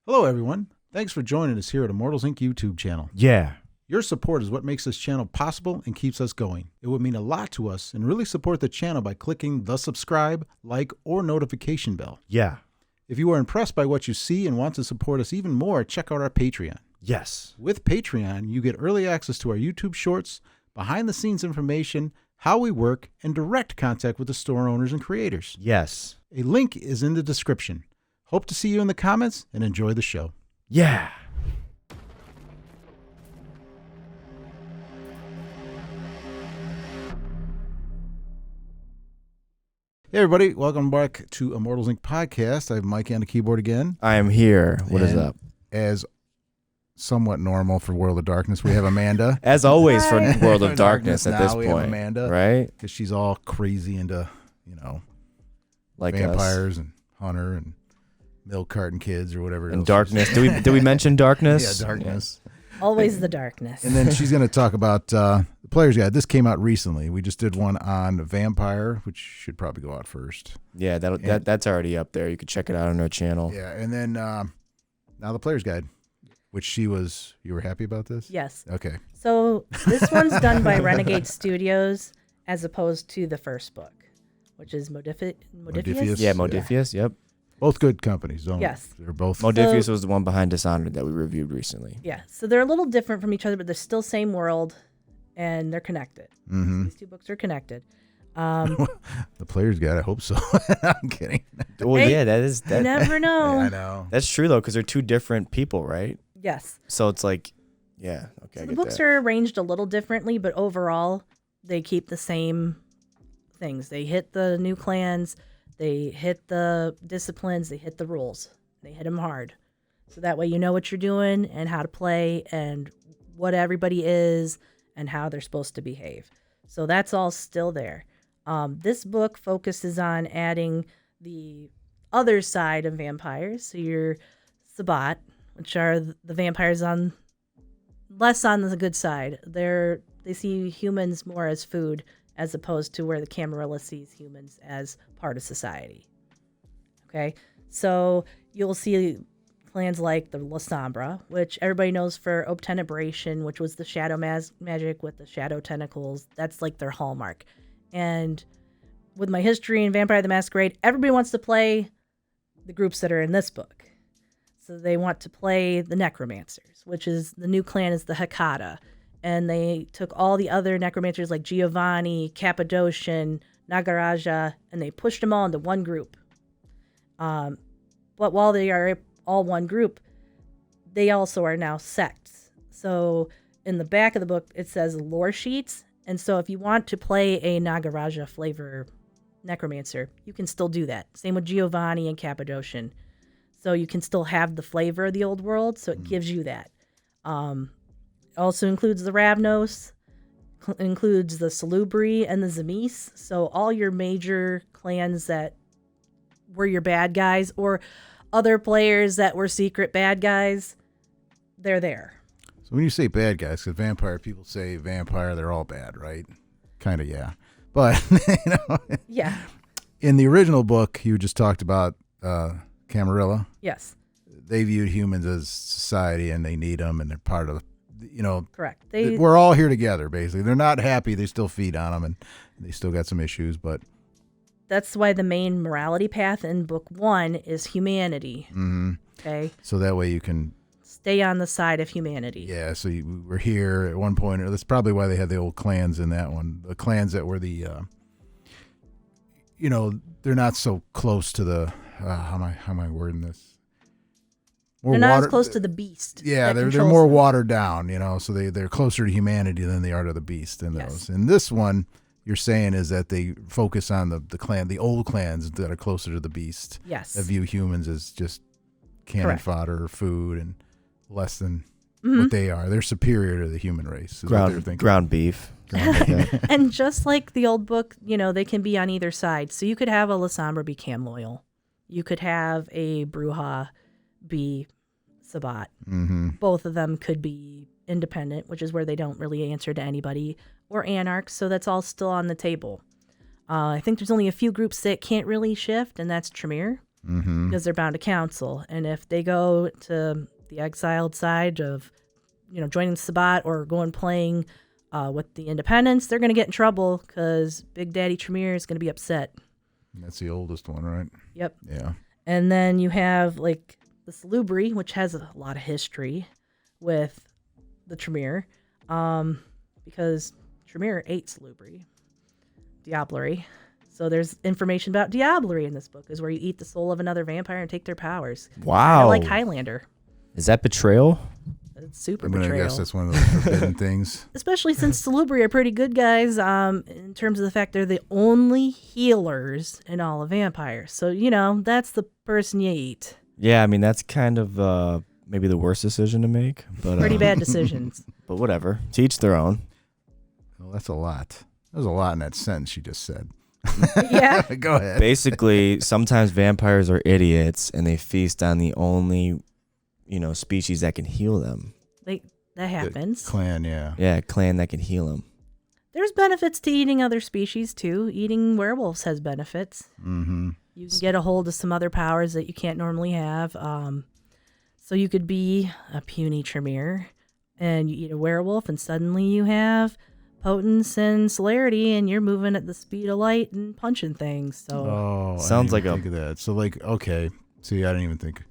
Hello, everyone. Thanks for joining us here at Immortals Inc. YouTube channel. Yeah. Your support is what makes this channel possible and keeps us going. It would mean a lot to us and really support the channel by clicking the subscribe, like, or notification bell. Yeah. If you are impressed by what you see and want to support us even more, check out our Patreon. Yes. With Patreon, you get early access to our YouTube shorts, behind-the-scenes information, how we work, and direct contact with the store owners and creators. Yes. A link is in the description. Hope to see you in the comments and enjoy the show. Yeah. Hey, everybody. Welcome back to Immortals Inc. podcast. I have Mike on the keyboard again. I am here. What is And up? As somewhat normal for World of Darkness, we have Amanda. As always for Hi. World of Darkness at this Now we have point. Amanda. Right? Because she's all crazy into, Like vampires and Hunter and milk carton kids or whatever. And else darkness. Did we mention darkness? Yeah, darkness. Always the darkness. And then she's going to talk about the Player's Guide. This came out recently. We just did one on Vampire, which should probably go out first. Yeah, that's already up there. You can check it out on our channel. Yeah, and then now the Player's Guide, which you were happy about this? Yes. Okay. So this one's done by Renegade Studios as opposed to the first book, which is Modifius? Yeah, Modifius. Yep. Both good companies, don't Yes. They're both. Modifius was the one behind Dishonored that we reviewed recently. Yeah. So they're a little different from each other, but they're still same world, and they're connected. Mm-hmm. These two books are connected. The Player's Guide, I hope so. I'm kidding. Well, Hey, yeah, that is You that. never know. Yeah, I know. That's true though, because they're two different people, right? Yes. So it's like, yeah, okay. So I the get books that. are arranged a little differently, but overall, they keep the same things. They hit the new clans. They hit the disciplines, they hit the rules. They hit them hard. So that way you know what you're doing and how to play and what everybody is and how they're supposed to behave. So that's all still there. This book focuses on adding the other side of vampires. So your Sabbat, which are the vampires on less on the good side. They see humans more as food, as opposed to where the Camarilla sees humans as part of society. Okay, so you'll see clans like the La Sombra, which everybody knows for obtenebration, which was the shadow magic with the shadow tentacles. That's like their hallmark. And with my history in Vampire the Masquerade, everybody wants to play the groups that are in this book. So they want to play the Necromancers, which is the new clan is the Hecata. And they took all the other necromancers like Giovanni, Cappadocian, Nagaraja, and they pushed them all into one group. But while they are all one group, they also are now sects. So in the back of the book, it says lore sheets. And so if you want to play a Nagaraja flavor necromancer, you can still do that. Same with Giovanni and Cappadocian. So you can still have the flavor of the old world. So it gives you that. Also includes the Ravnos, includes the Salubri and the Zemis. So all your major clans that were your bad guys or other players that were secret bad guys, they're there. So when you say bad guys, because vampire people say vampire, they're all bad, right? Kind of, yeah. But, Yeah. in the original book, you just talked about Camarilla. Yes. They viewed humans as society and they need them and they're part of the, Correct. we're all here together, basically. They're not happy. They still feed on them and they still got some issues, but. That's why the main morality path in book 1 is humanity. Mm-hmm. Okay. So that way you can. Stay on the side of humanity. Yeah. So we're here at one point. That's probably why they had the old clans in that one. The clans that were the, they're not so close to the, how am I wording this? They're not as close to the beast. Yeah, they're more watered down, so they're closer to humanity than they are to the beast in those. In this one, you're saying is that they focus on the old clans that are closer to the beast. Yes. That view humans as just cannon Correct. fodder or food and less than what they are. They're superior to the human race. Is what they're thinking. Ground beef. And just like the old book, they can be on either side. So you could have a La Sombra be Cam loyal. You could have a Bruja be Sabbat. Mm-hmm. Both of them could be independent, which is where they don't really answer to anybody, or anarchs. So that's all still on the table. I think there's only a few groups that can't really shift, and that's Tremere. because they're bound to council. And if they go to the exiled side of, joining the Sabbat or going playing with the Independents, they're going to get in trouble because Big Daddy Tremere is going to be upset. That's the oldest one, right? Yep. Yeah. And then you have like the Salubri, which has a lot of history with the Tremere, because Tremere ate Salubri, Diablerie. So there's information about Diablerie in this book, is where you eat the soul of another vampire and take their powers. Wow. Like Highlander. Is that betrayal? It's super I'm gonna betrayal. guess that's one of the forbidden things. Especially since Salubri are pretty good guys, in terms of the fact they're the only healers in all of vampires. So, that's the person you eat. Yeah, I mean, that's kind of maybe the worst decision to make. But Pretty bad decisions. But whatever. To each their own. Well, that's a lot. There's a lot in that sentence you just said. Yeah. Go ahead. Basically, sometimes vampires are idiots and they feast on the only, species that can heal them. That happens. Clan, yeah. Yeah, clan that can heal them. There's benefits to eating other species, too. Eating werewolves has benefits. Mm-hmm. You can get a hold of some other powers that you can't normally have. So you could be a puny Tremere, and you eat a werewolf, and suddenly you have potence and celerity, and you're moving at the speed of light and punching things. So Sounds I like didn't even think of that. So okay. See, I didn't even think.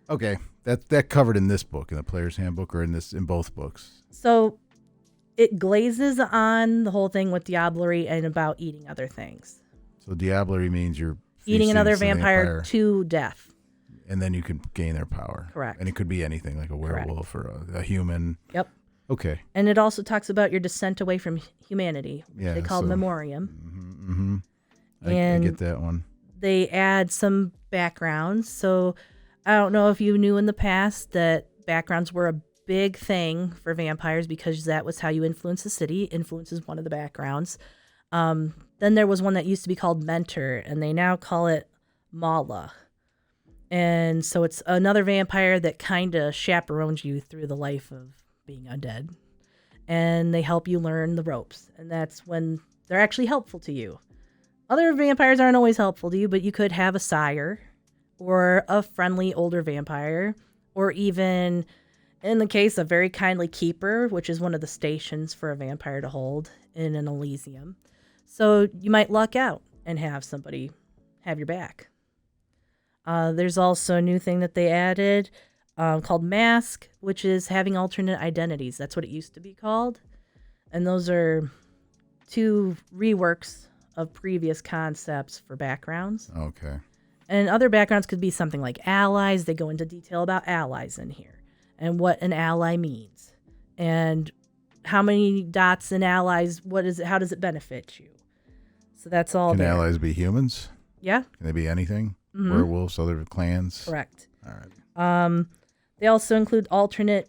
Okay, that covered in this book, in the Player's Handbook, or in both books. So it glazes on the whole thing with Diablerie and about eating other things. So Diablerie means you're Eating another feasting the vampire to death. and then you can gain their power. Correct. And it could be anything, like a werewolf or a human. Yep. Okay. And it also talks about your descent away from humanity, which Yeah, they call so- memoriam. I And get that one. they add some backgrounds. So I don't know if you knew in the past that backgrounds were a big thing for vampires, because that was how you influence the city. Influence is one of the backgrounds. Then there was one that used to be called Mentor, and they now call it Mala. And so it's another vampire that kind of chaperones you through the life of being undead. And they help you learn the ropes. And that's when they're actually helpful to you. Other vampires aren't always helpful to you, but you could have a sire or a friendly older vampire, or even, in the case of very kindly keeper, which is one of the stations for a vampire to hold in an Elysium. So you might luck out and have somebody have your back. There's also a new thing that they added called Mask, which is having alternate identities. That's what it used to be called. And those are two reworks of previous concepts for backgrounds. Okay. And other backgrounds could be something like allies. They go into detail about allies in here and what an ally means and how many dots in allies, how does it benefit you? So that's all Can there. allies be humans? Yeah. Can they be anything? Mhm. Werewolves, other clans? Correct. All right. They also include alternate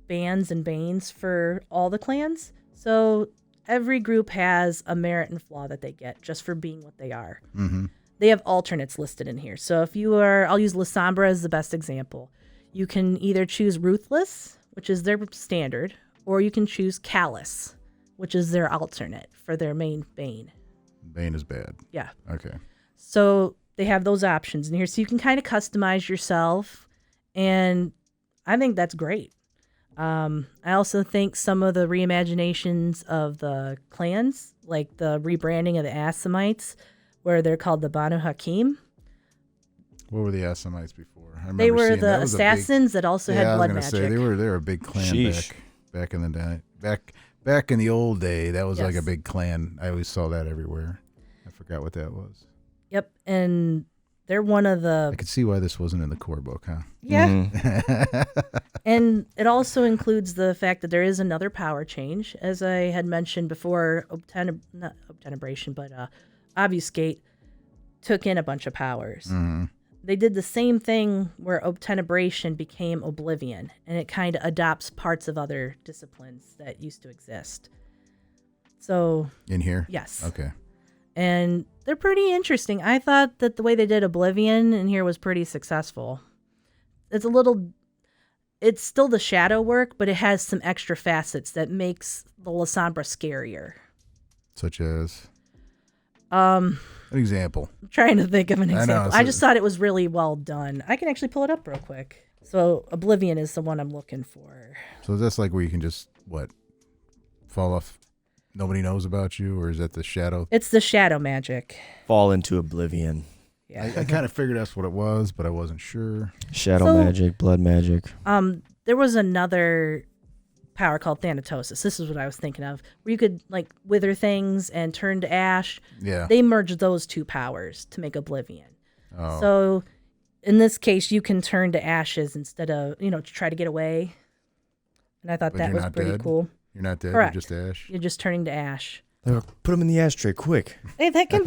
bans and banes for all the clans. So every group has a merit and flaw that they get just for being what they are. Mm-hmm. They have alternates listed in here. So if you are, I'll use La Sombra as the best example. You can either choose Ruthless, which is their standard, or you can choose Callous, which is their alternate for their main bane. Bane is bad. Yeah. Okay. So they have those options in here. So you can kind of customize yourself. And I think that's great. I also think some of the reimaginations of the clans, like the rebranding of the Assamites, where they're called the Banu Hakim. What were the Assamites before? I remember They were seeing the assassins that also had blood I was magic. say they were a big clan Sheesh. back in the day. Back in the old day, that was like a Yes. big clan. I always saw that everywhere. I forgot what that was. Yep, and they're one of I the could see why this wasn't in the core book, huh? yeah. Mhm. And it also includes the fact that there is another power change, as I had mentioned before. Not obtenebration, but obfuscate took in a bunch of powers. Mm-hmm. They did the same thing where obtenebration became oblivion, and it kind of adopts parts of other disciplines that used to exist. So In here? yes, Okay. and they're pretty interesting. I thought that the way they did oblivion in here was pretty successful. It's still the shadow work, but it has some extra facets that makes the La Sombra scarier. Such as? An example. I'm trying to think of an I know, example. so- I just thought it was really well done. I can actually pull it up real quick. So Oblivion is the one I'm looking for. So that's like where you can just, fall off, nobody knows about you, or is that the shadow? It's the shadow magic. Fall into oblivion. Yeah. I kind of figured that's what it was, but I wasn't sure. Shadow So- magic, blood magic. There was another power called Thanatosis. This is what I was thinking of, where you could like wither things and turn to ash. Yeah. They merged those two powers to make Oblivion. Oh. So in this case, you can turn to ashes instead of, to try to get away. And I thought But that you're was not pretty dead? cool. You're not dead. Correct. You're just ash. You're just turning to ash. Put them in the ashtray, quick. Hey, that can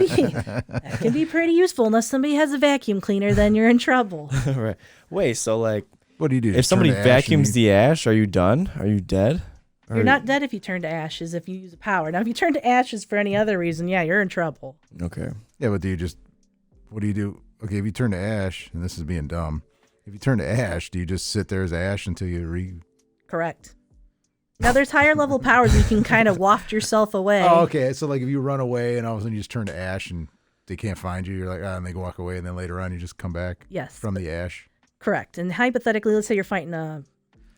be pretty useful. Unless somebody has a vacuum cleaner, then you're in trouble. Right. Wait, so like, What do you do? if Just turn somebody to ash and vacuums you- the ash, are you done? Are you dead? Or- You're not dead if you turn to ashes if you use a power. Now, if you turn to ashes for any other reason, yeah, you're in trouble. Okay. Yeah, but what do you do? Okay, if you turn to ash, and this is being dumb, if you turn to ash, do you just sit there as ash until you Correct. Now, there's higher level powers where you can kind of waft yourself away. Oh, okay. So like if you run away and all of a sudden you just turn to ash and they can't find you, you're like, and they walk away, and then later on you just come back Yes. from the ash. Correct. And hypothetically, let's say you're fighting a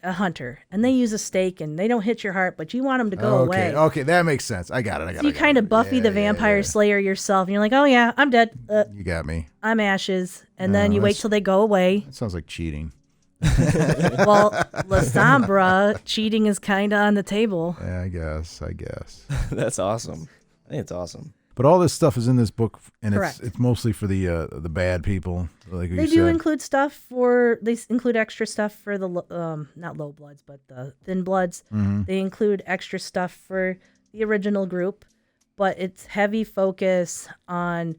hunter and they use a stake and they don't hit your heart, but you want them to go okay. away. Okay, that makes sense. I got it. So you kind of Buffy the Vampire Slayer yourself, and you're like, oh yeah, I'm dead. You got me. I'm ashes. And then No, you wait that's- till they go away. That sounds like cheating. Well, La Sombra, cheating is kind of on the table. Yeah, I guess. That's awesome. I think it's awesome. But all this stuff is in this book, and Correct. it's mostly for the bad people, like They you do said. include include extra stuff for the not low bloods, but the thin bloods. Mm-hmm. They include extra stuff for the original group, but it's heavy focus on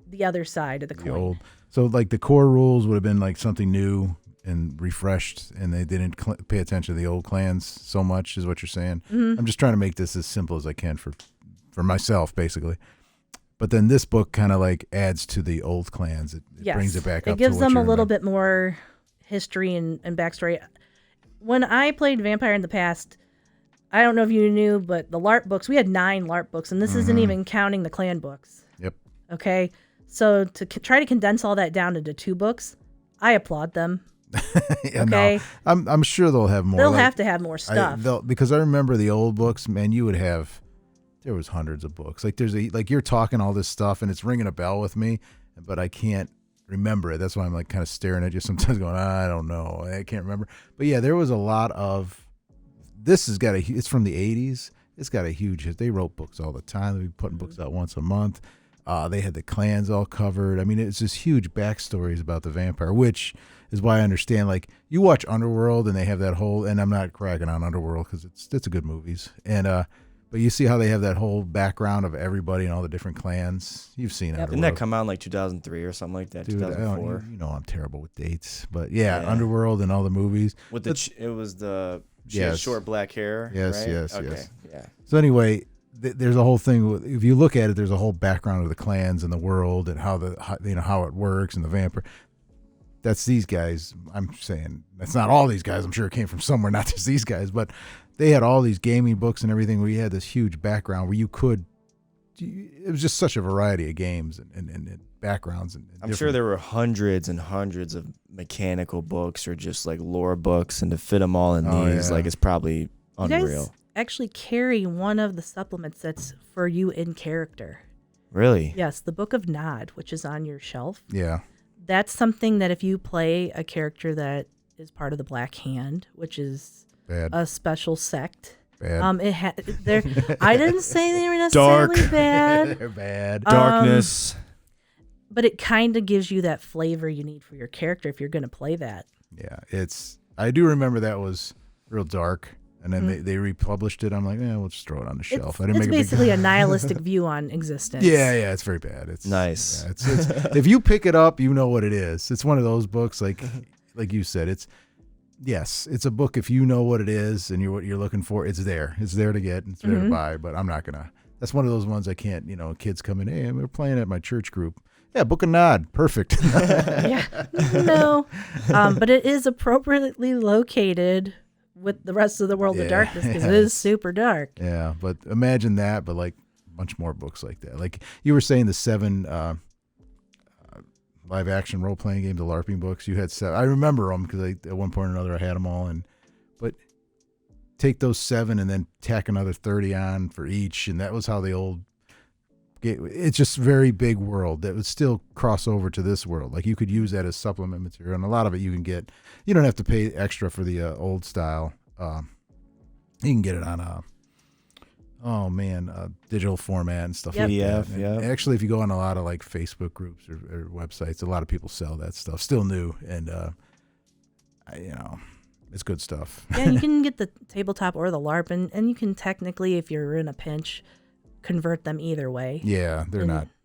the other side of the The coin. old. So like the core rules would have been like something new and refreshed, and they didn't pay attention to the old clans so much, is what you're saying. Mm-hmm. I'm just trying to make this as simple as I can for myself, basically. But then this book kind of like adds to the old clans. It Yes. brings it back up. It gives to what them you a little remember. bit more history and backstory. When I played Vampire in the past, I don't know if you knew, but the LARP books, we had 9 LARP books, and this isn't even counting the clan books. Yep. Okay? So to try to condense all that down into 2 books, I applaud them. Yeah, Okay. no, I'm sure they'll have more. They'll like, have to have more stuff. because I remember the old books, man. You would have, there was hundreds of books. Like like you're talking all this stuff, and it's ringing a bell with me, but I can't remember it. That's why I'm like kind of staring at you sometimes, going, I don't know, I can't remember. But yeah, there was a lot of. This has got it's from the 80s. It's got a huge hit. They wrote books all the time. They'd be putting books out once a month. They had the clans all covered. I mean, it's just huge backstories about the vampire, which is why I understand. Like you watch Underworld, and they have that whole. And I'm not cracking on Underworld because it's a good movies. And but you see how they have that whole background of everybody and all the different clans. You've seen Underworld. Didn't that come out in like 2003 or something like that? Dude, 2004. you know I'm terrible with dates, but yeah, Yeah. Underworld and all the movies. With the it was the she had Yes. short black hair. Yes, right? yes, okay. yes. Yeah. So anyway, there's a whole thing. If you look at it, there's a whole background of the clans and the world and how how it works and the vampire. That's these guys. I'm saying that's not all these guys. I'm sure it came from somewhere, not just these guys. But they had all these gaming books and everything where you had this huge background where you could. It was just such a variety of games and backgrounds. And I'm sure there were hundreds and hundreds of mechanical books or just like lore books, and to fit them all in Oh, these, yeah. like it's probably You guys unreal. actually carry one of the supplements that's for you in character. Really? Yes, the Book of Nod, which is on your shelf. Yeah. That's something that if you play a character that is part of the Black Hand, which is Bad. a special sect, Bad. I didn't say they were necessarily Dark. bad, They're bad. Darkness. but it kind of gives you that flavor you need for your character if you're going to play that. Yeah, I do remember that was real dark, and then they republished it. I'm like, we'll just throw it on the shelf. I didn't It's make a basically a nihilistic view on existence. Yeah, it's very bad. It's Nice. yeah, it's if you pick it up, you know what it is. It's one of those books, like you said. It's a book. If you know what it is and what you're looking for, it's there. It's there to get. It's there to buy. But I'm not gonna. That's one of those ones I can't. Kids come in. Hey, we're playing at my church group. Yeah, Book of Nod, perfect. Yeah. No. But it is appropriately located with the rest of the world of Yeah, darkness because yeah, it is it's- super dark. Yeah, but imagine that, but like bunch more books like that. Like you were saying, the 7 live action role playing games, the LARPing books. You had 7. I remember them because at one point or another I had them all. But take those 7 and then tack another 30 on for each, and that was how the old. It's just very big world that would still cross over to this world. Like you could use that as supplement material, and a lot of it you can get. You don't have to pay extra for the old style. You can get it on digital format and stuff like that. PDF, And actually, if you go on a lot of like Facebook groups or websites, a lot of people sell that stuff, still new, and it's good stuff. Yeah, you can get the tabletop or the LARP, and you can technically, if you're in a pinch, convert them either way. Yeah,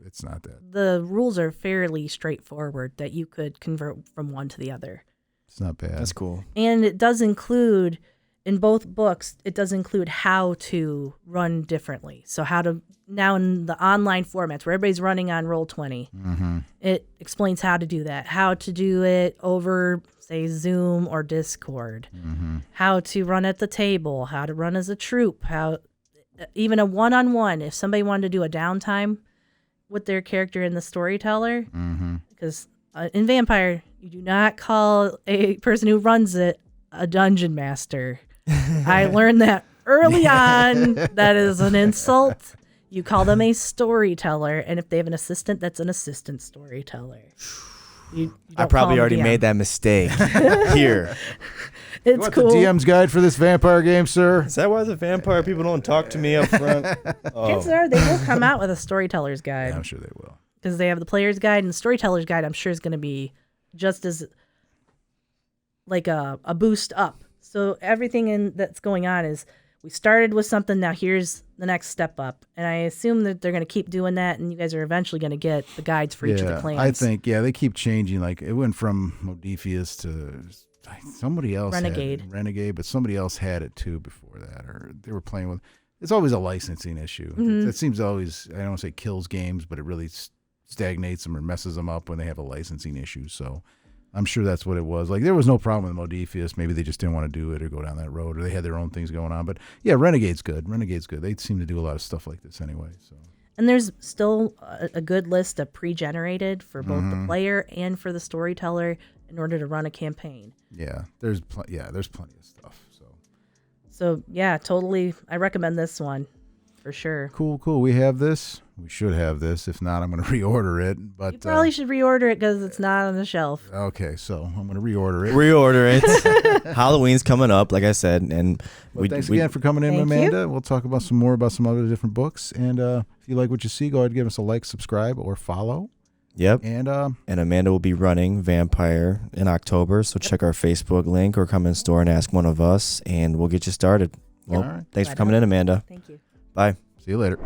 it's not that. The rules are fairly straightforward that you could convert from one to the other. It's not bad. That's cool. And it does include, in both books, it does include how to run differently. So how to, now in the online formats where everybody's running on Roll20, it explains how to do that, how to do it over, say, Zoom or Discord, how to run at the table, how to run as a troop, how even a one-on-one, if somebody wanted to do a downtime with their character in the storyteller, because in Vampire, you do not call a person who runs it a dungeon master. I learned that early on. That is an insult. You call them a storyteller, and if they have an assistant, that's an assistant storyteller. You I probably already made that mistake here. It's you cool. the DM's guide for this vampire game, sir? Is that why the vampire people don't talk to me up front? Chances are they will come out with a storyteller's guide. Yeah, I'm sure they will. Because they have the player's guide, and the storyteller's guide, I'm sure, is going to be just as like a boost up. So everything that's going on is, we started with something, now here's the next step up. And I assume that they're going to keep doing that, and you guys are eventually going to get the guides for each of the clans. I think, they keep changing. Like, it went from Modiphius to somebody else. Renegade, but somebody else had it too before that, or they were playing with. It's always a licensing issue. That seems always, I don't want to say kills games, but it really stagnates them or messes them up when they have a licensing issue. So I'm sure that's what it was. Like, there was no problem with Modiphius. Maybe they just didn't want to do it or go down that road, or they had their own things going on. But yeah, Renegade's good. They seem to do a lot of stuff like this anyway. So. And there's still a good list of pre-generated for both the player and for the storyteller in order to run a campaign. Yeah, there's plenty of stuff. So yeah, totally. I recommend this one for sure. Cool. We have this. We should have this. If not, I'm going to reorder it. But you probably should reorder it because it's not on the shelf. Okay, so I'm going to reorder it. Halloween's coming up, like I said, and thanks again for coming in, Thank Amanda. you. We'll talk about some other different books. And if you like what you see, go ahead and give us a like, subscribe, or follow. Yep. And Amanda will be running Vampire in October, so check our Facebook link or come in store and ask one of us, and we'll get you started. Well, all right. Thanks for coming in, Amanda. Thank you. Bye. See you later.